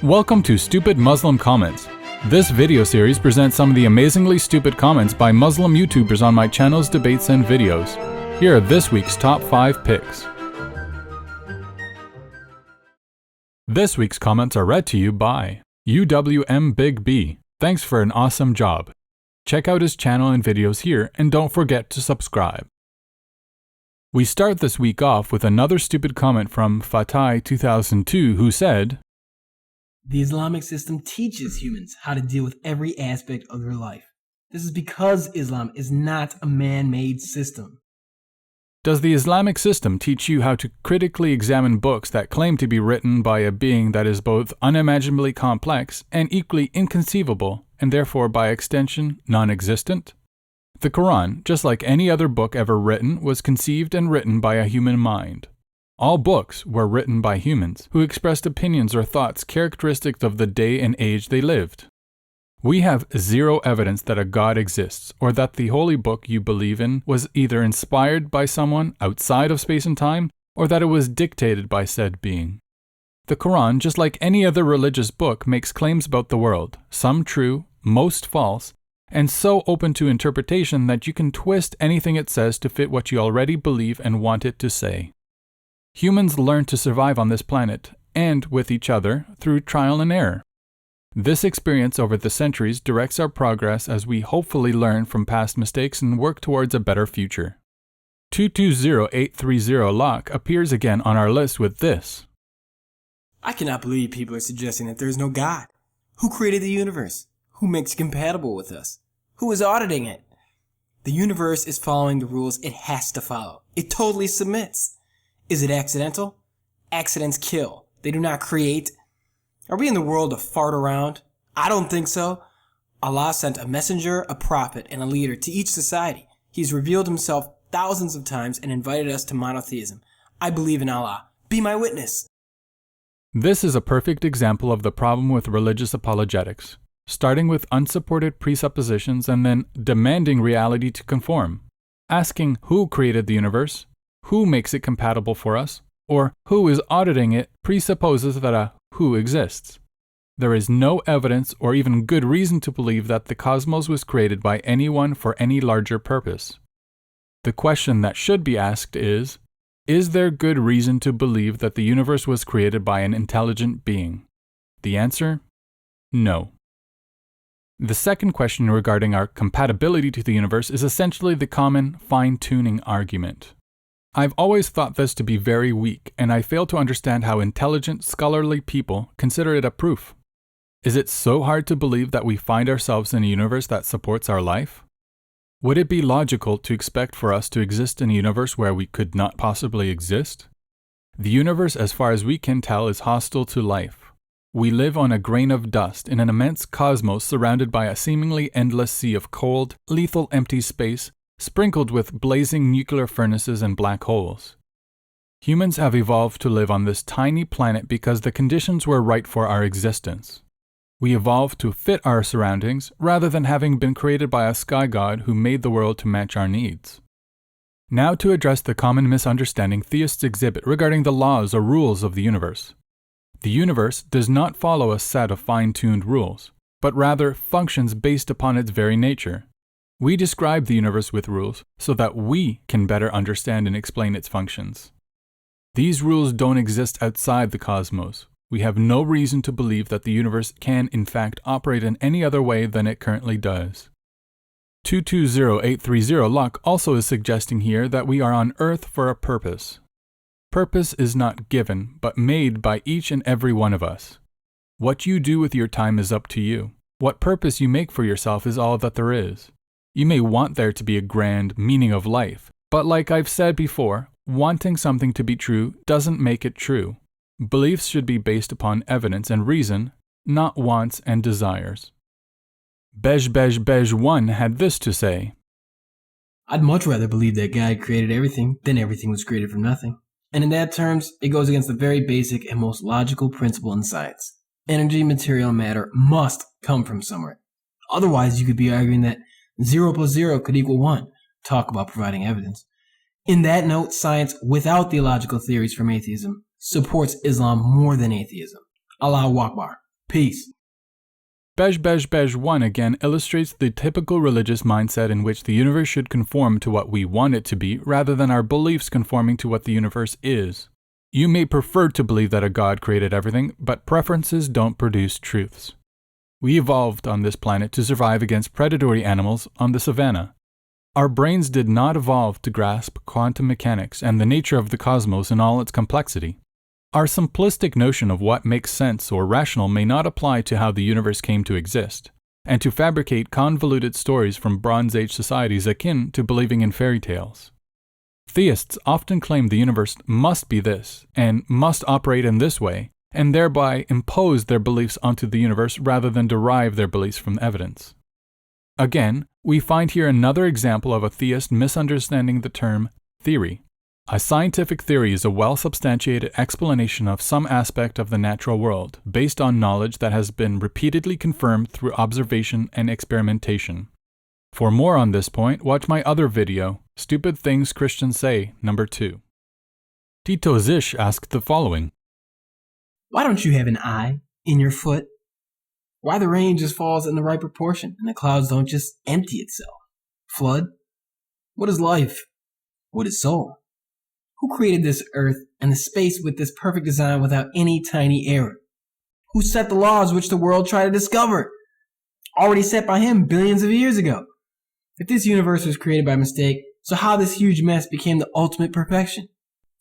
Welcome to Stupid Muslim Comments. This video series presents some of the amazingly stupid comments by Muslim YouTubers on my channel's debates and videos. Here are this week's top 5 picks. This week's comments are read to you by UWM Big B. Thanks for an awesome job. Check out his channel and videos here, and don't forget to subscribe. We start this week off with another stupid comment from Fati 2002, who said, "The Islamic system teaches humans how to deal with every aspect of their life. This is because Islam is not a man-made system." Does the Islamic system teach you how to critically examine books that claim to be written by a being that is both unimaginably complex and equally inconceivable, and therefore by extension non-existent? The Qu'ran, just like any other book ever written, was conceived and written by a human mind. All books were written by humans who expressed opinions or thoughts characteristic of the day and age they lived. We have zero evidence that a God exists or that the holy book you believe in was either inspired by someone outside of space and time or that it was dictated by said being. The Quran, just like any other religious book, makes claims about the world, some true, most false, and so open to interpretation that you can twist anything it says to fit what you already believe and want it to say. Humans learn to survive on this planet, and with each other, through trial and error. This experience over the centuries directs our progress as we hopefully learn from past mistakes and work towards a better future. 220830 Locke appears again on our list with this. "I cannot believe people are suggesting that there is no God. Who created the universe? Who makes it compatible with us? Who is auditing it? The universe is following the rules it has to follow. It totally submits. Is it accidental? Accidents kill. They do not create. Are we in the world to fart around? I don't think so. Allah sent a messenger, a prophet, and a leader to each society. He's revealed himself thousands of times and invited us to monotheism. I believe in Allah. Be my witness." This is a perfect example of the problem with religious apologetics, starting with unsupported presuppositions and then demanding reality to conform, asking who created the universe, who makes it compatible for us, or who is auditing it presupposes that a who exists. There is no evidence or even good reason to believe that the cosmos was created by anyone for any larger purpose. The question that should be asked is there good reason to believe that the universe was created by an intelligent being? The answer? No. The second question regarding our compatibility to the universe is essentially the common fine-tuning argument. I've always thought this to be very weak, and I fail to understand how intelligent, scholarly people consider it a proof. Is it so hard to believe that we find ourselves in a universe that supports our life? Would it be logical to expect for us to exist in a universe where we could not possibly exist? The universe, as far as we can tell, is hostile to life. We live on a grain of dust in an immense cosmos surrounded by a seemingly endless sea of cold, lethal empty space, sprinkled with blazing nuclear furnaces and black holes. Humans have evolved to live on this tiny planet because the conditions were right for our existence. We evolved to fit our surroundings rather than having been created by a sky god who made the world to match our needs. Now to address the common misunderstanding theists exhibit regarding the laws or rules of the universe. The universe does not follow a set of fine-tuned rules, but rather functions based upon its very nature. We describe the universe with rules so that we can better understand and explain its functions. These rules don't exist outside the cosmos. We have no reason to believe that the universe can, in fact, operate in any other way than it currently does. 220830 Locke also is suggesting here that we are on Earth for a purpose. Purpose is not given, but made by each and every one of us. What you do with your time is up to you. What purpose you make for yourself is all that there is. You may want there to be a grand meaning of life, but like I've said before, wanting something to be true doesn't make it true. Beliefs should be based upon evidence and reason, not wants and desires. Bej1 had this to say. "I'd much rather believe that God created everything than everything was created from nothing. And in that terms, it goes against the very basic and most logical principle in science. Energy, material, and matter must come from somewhere. Otherwise, you could be arguing that 0 plus 0 could equal 1. Talk about providing evidence. In that note, science, without theological theories from atheism, supports Islam more than atheism. Allahu akbar. Peace. Bej1 again illustrates the typical religious mindset in which the universe should conform to what we want it to be rather than our beliefs conforming to what the universe is. You may prefer to believe that a God created everything, but preferences don't produce truths. We evolved on this planet to survive against predatory animals on the savannah. Our brains did not evolve to grasp quantum mechanics and the nature of the cosmos in all its complexity. Our simplistic notion of what makes sense or rational may not apply to how the universe came to exist, and to fabricate convoluted stories from Bronze Age societies akin to believing in fairy tales. Theists often claim the universe must be this, and must operate in this way, and thereby impose their beliefs onto the universe rather than derive their beliefs from evidence. Again, we find here another example of a theist misunderstanding the term theory. A scientific theory is a well-substantiated explanation of some aspect of the natural world, based on knowledge that has been repeatedly confirmed through observation and experimentation. For more on this point, watch my other video, Stupid Things Christians Say, number 2. Titos asked the following. Why don't you have an eye in your foot? Why the rain just falls in the right proportion and the clouds don't just empty itself? Flood? What is life? What is soul? Who created this earth and the space with this perfect design without any tiny error? Who set the laws which the world tried to discover? Already set by him billions of years ago. If this universe was created by mistake, so how this huge mess became the ultimate perfection?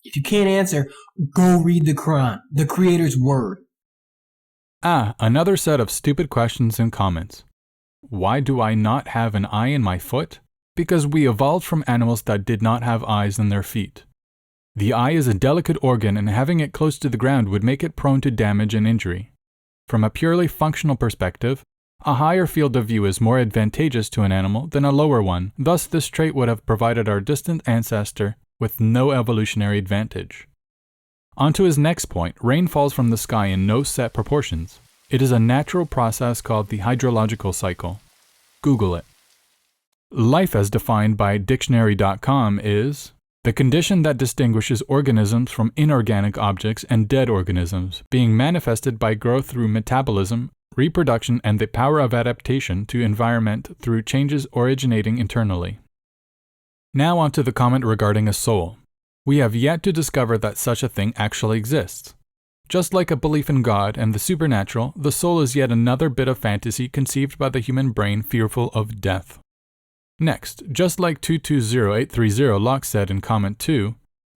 If you can't answer, go read the Qu'ran, the Creator's word. Another set of stupid questions and comments. Why do I not have an eye in my foot? Because we evolved from animals that did not have eyes in their feet. The eye is a delicate organ, and having it close to the ground would make it prone to damage and injury. From a purely functional perspective, a higher field of view is more advantageous to an animal than a lower one, thus this trait would have provided our distant ancestor with no evolutionary advantage. On to his next point, rain falls from the sky in no set proportions. It is a natural process called the hydrological cycle. Google it. Life as defined by dictionary.com is the condition that distinguishes organisms from inorganic objects and dead organisms, being manifested by growth through metabolism, reproduction, and the power of adaptation to environment through changes originating internally. Now on to the comment regarding a soul. We have yet to discover that such a thing actually exists. Just like a belief in God and the supernatural, the soul is yet another bit of fantasy conceived by the human brain fearful of death. Next, just like 220830 Locke said in comment 2,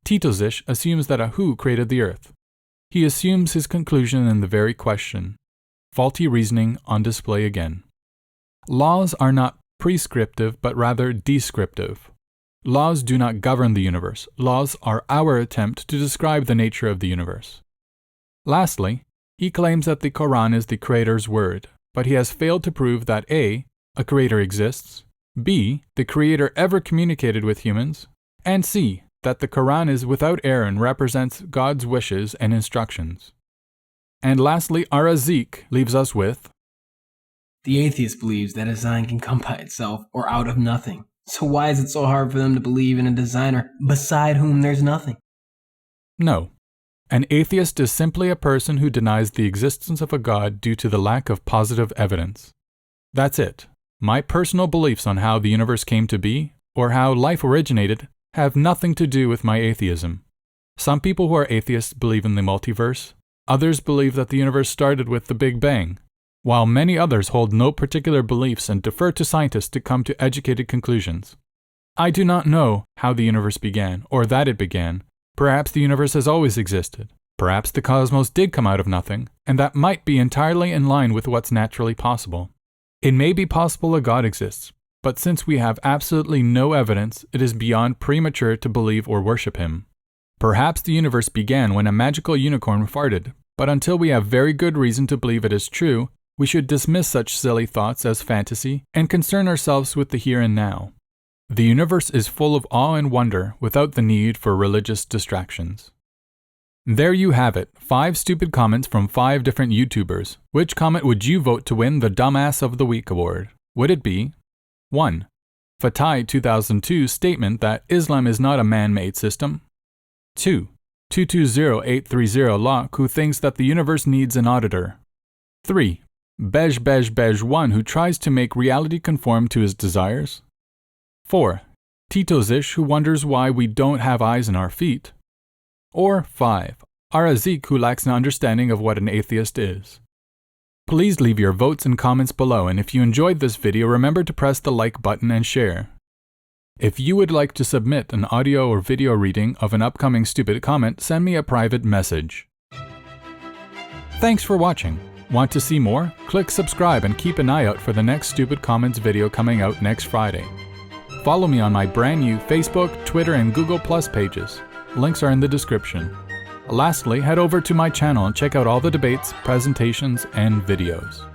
Titos assumes that a who created the earth. He assumes his conclusion in the very question. Faulty reasoning on display again. Laws are not prescriptive but rather descriptive. Laws do not govern the universe. Laws are our attempt to describe the nature of the universe. Lastly, he claims that the Qu'ran is the Creator's word, but he has failed to prove that A, a creator exists, B, the Creator ever communicated with humans, and C, that the Qu'ran is without error and represents God's wishes and instructions. And lastly, Arazik leaves us with, the atheist believes that a design can come by itself or out of nothing. So why is it so hard for them to believe in a designer beside whom there's nothing? No. An atheist is simply a person who denies the existence of a God due to the lack of positive evidence. That's it. My personal beliefs on how the universe came to be, or how life originated, have nothing to do with my atheism. Some people who are atheists believe in the multiverse. Others believe that the universe started with the Big Bang, while many others hold no particular beliefs and defer to scientists to come to educated conclusions. I do not know how the universe began, or that it began. Perhaps the universe has always existed. Perhaps the cosmos did come out of nothing, and that might be entirely in line with what's naturally possible. It may be possible a God exists, but since we have absolutely no evidence, it is beyond premature to believe or worship him. Perhaps the universe began when a magical unicorn farted, but until we have very good reason to believe it is true, we should dismiss such silly thoughts as fantasy and concern ourselves with the here and now. The universe is full of awe and wonder without the need for religious distractions. There you have it, 5 stupid comments from 5 different YouTubers. Which comment would you vote to win the Dumbass of the Week award? Would it be 1. Fati 2002 statement that Islam is not a man-made system. 2. 220830 Locke who thinks that the universe needs an auditor. 3. Bej 1 who tries to make reality conform to his desires. 4. Titos-ish who wonders why we don't have eyes in our feet. Or 5. Arazik who lacks an understanding of what an atheist is. Please leave your votes and comments below, and if you enjoyed this video, remember to press the like button and share. If you would like to submit an audio or video reading of an upcoming stupid comment, send me a private message. Thanks for watching. Want to see more? Click subscribe and keep an eye out for the next stupid comments video coming out next Friday. Follow me on my brand new Facebook, Twitter, and Google Plus pages. Links are in the description. Lastly, head over to my channel and check out all the debates, presentations, and videos.